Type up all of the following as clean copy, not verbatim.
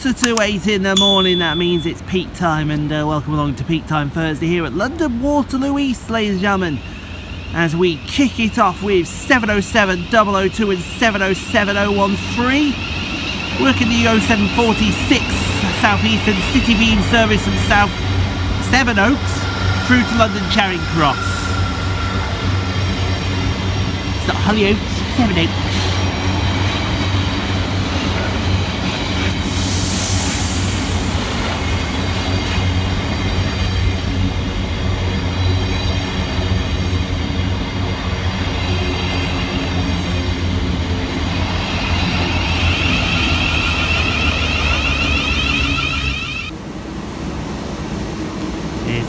8:45 in the morning. That means it's peak time, and welcome along to Peak Time Thursday here at London Waterloo East, ladies and gentlemen, as we kick it off with 707-002 and 707-013. Working the 0746 Southeastern City Beam service from South Sevenoaks through to London Charing Cross. It's not Hollyoaks, Sevenoaks.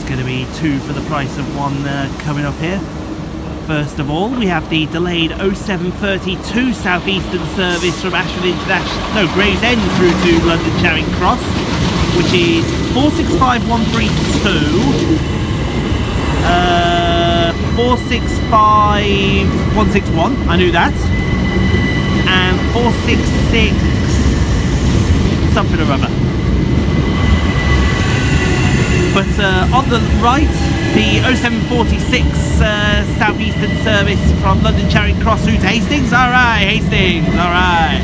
Going to be two for the price of one coming up here. First of all, we have the delayed 0732 Southeastern service from Gravesend through to London Charing Cross, which is 465132, 465161, I knew that, and 466 something or other. But on the right, the 0746 Southeastern service from London Charing Cross through to Hastings. Alright, Hastings, alright.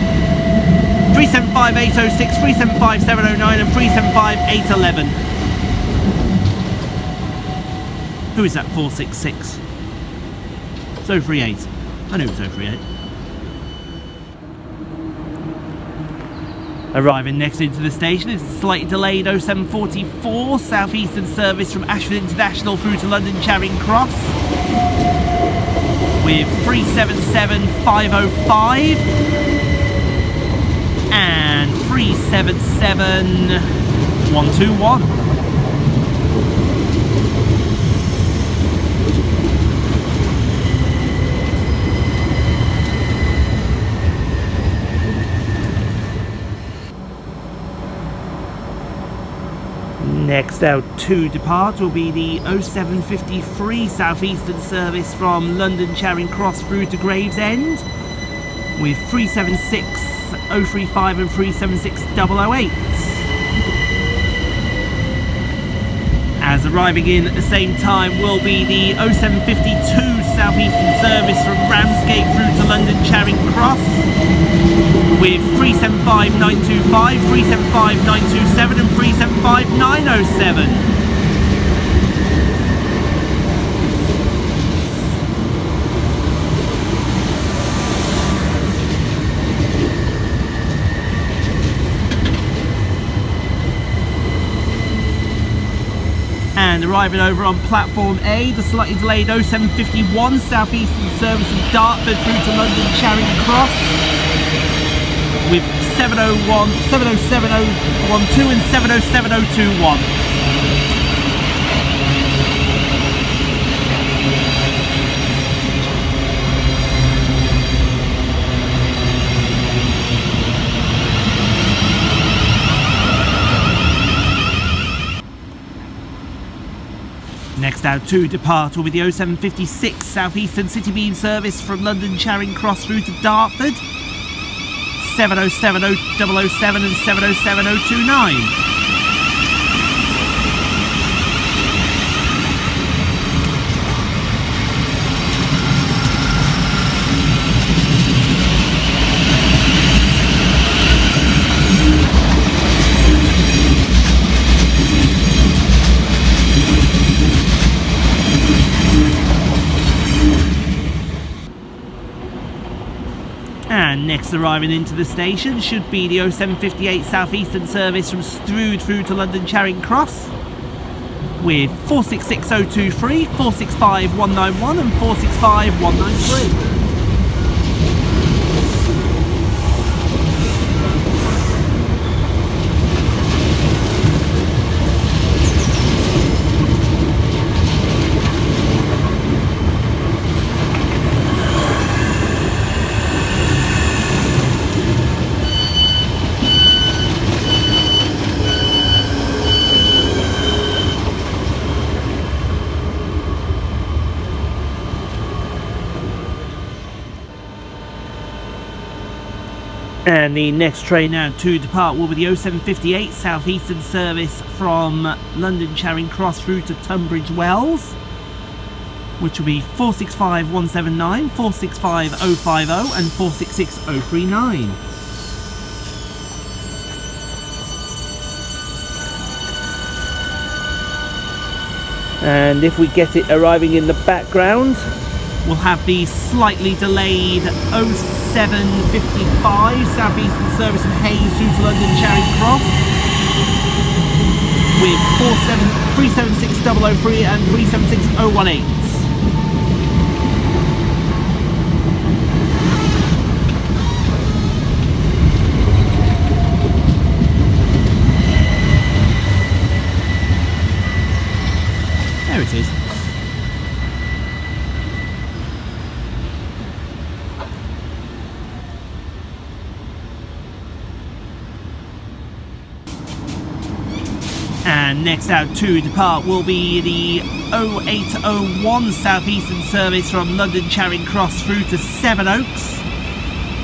375806, 375709 and 375811. Who is that 466? 038. I knew it was 038. Arriving next into the station is the slightly delayed 0744 Southeastern service from Ashford International through to London Charing Cross with 377505 and 377121. Next out to depart will be the 0753 Southeastern service from London Charing Cross through to Gravesend with 376035 and 376008. As arriving in at the same time will be the 0752 Southeastern service from Ramsgate through to London Charing Cross with 375925, 375927 and 375907. And arriving over on platform A, the slightly delayed 0751 Southeastern service from Dartford through to London Charing Cross with 707-012 and 707-021. Next out to depart will be the 0756 Southeastern City Beam service from London Charing Cross through to Dartford, 707-007 and 707-029. And next arriving into the station should be the 0758 Southeastern service from Strood through to London Charing Cross with 466023, 465191 and 465193. And the next train now to depart will be the 0758 Southeastern service from London Charing Cross through to Tunbridge Wells, which will be 465179, 465050 and 466039. And if we get it arriving in the background, we'll have the slightly delayed 0755 Southeastern service from Hayes through to London Charing Cross with 376003 and 376018. There it is. And next out to depart will be the 0801 Southeastern service from London Charing Cross through to Sevenoaks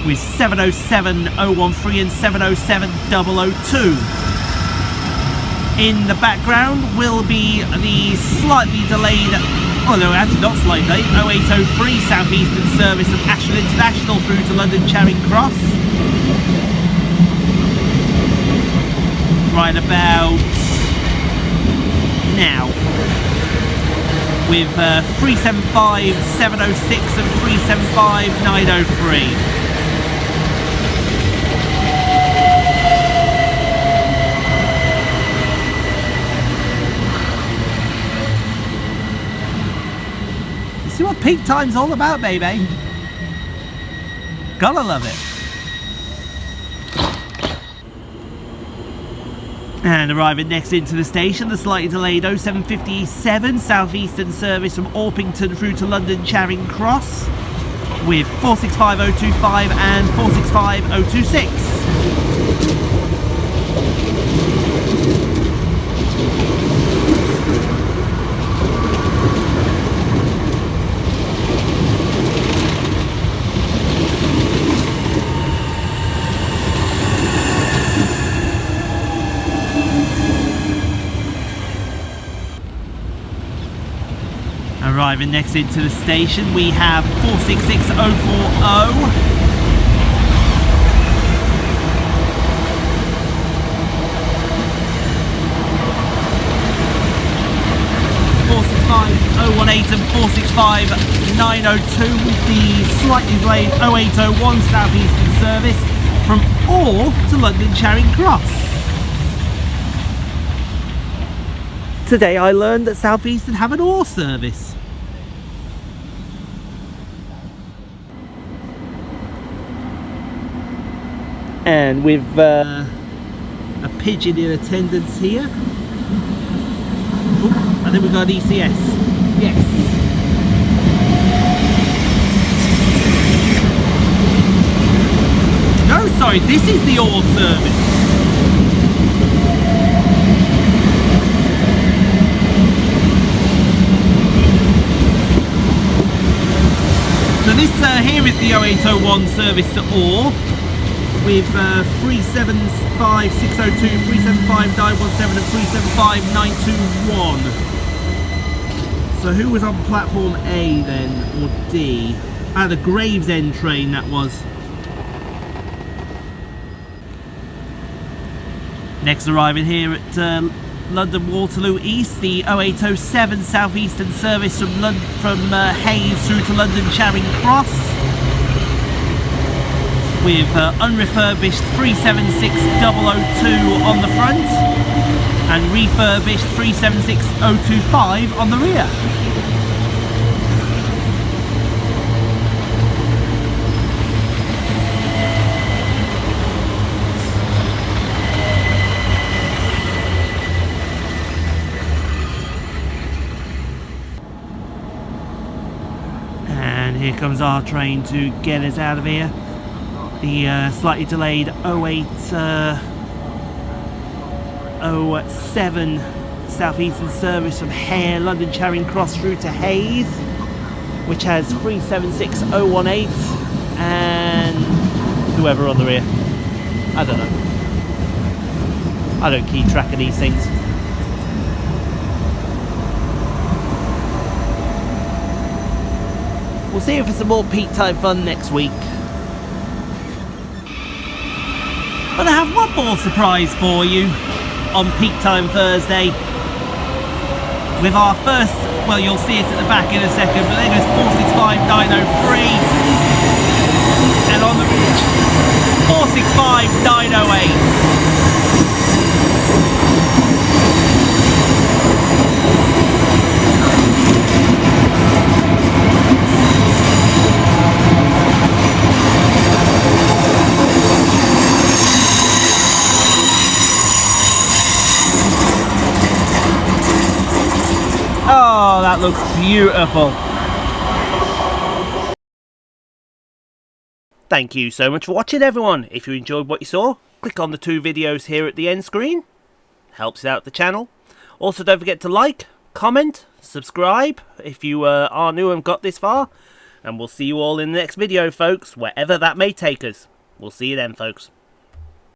with 707013 and 707002. In the background will be the slightly delayed, oh no, actually not slightly delayed, 0803 Southeastern service of Ashton International through to London Charing Cross. Right about now. With 375 706 and 375 903. See what peak time's all about, baby. Gotta love it. And arriving next into the station, the slightly delayed 0757 Southeastern service from Orpington through to London Charing Cross with 465025 and 465026. Arriving next into the station, we have 466040. 465018 and 465902 with the slightly delayed 0801 Southeastern service from Poole to London Charing Cross. Today I learned that Southeastern have an ore service. And with a pigeon in attendance here. Ooh, I think we've got an ECS. Yes. No, sorry, this is the ore service. So this here is the 0801 service to ore with 375602, 375917 and 375921. So who was on platform A then, or D? Ah, the Gravesend train that was. Next arriving here at London Waterloo East, the 0807 Southeastern service from Hayes through to London Charing Cross with unrefurbished 376002 on the front and refurbished 376025 on the rear. And here comes our train to get us out of here. The slightly delayed 0807 Southeastern service from London Charing Cross through to Hayes, which has 376018 and whoever on the rear. I don't know. I don't keep track of these things. We'll see you for some more peak time fun next week. But I have one more surprise for you on Peak Time Thursday. With our first, well, you'll see it at the back in a second, but there goes 465 Dyno 3. And on the 465 Dyno 8. Oh, that looks beautiful. Thank you so much for watching, everyone. If you enjoyed what you saw, click on the 2 videos here at the end screen. Helps out the channel. Also, don't forget to like, comment, subscribe if you are new and got this far. And we'll see you all in the next video, folks, wherever that may take us. We'll see you then, folks.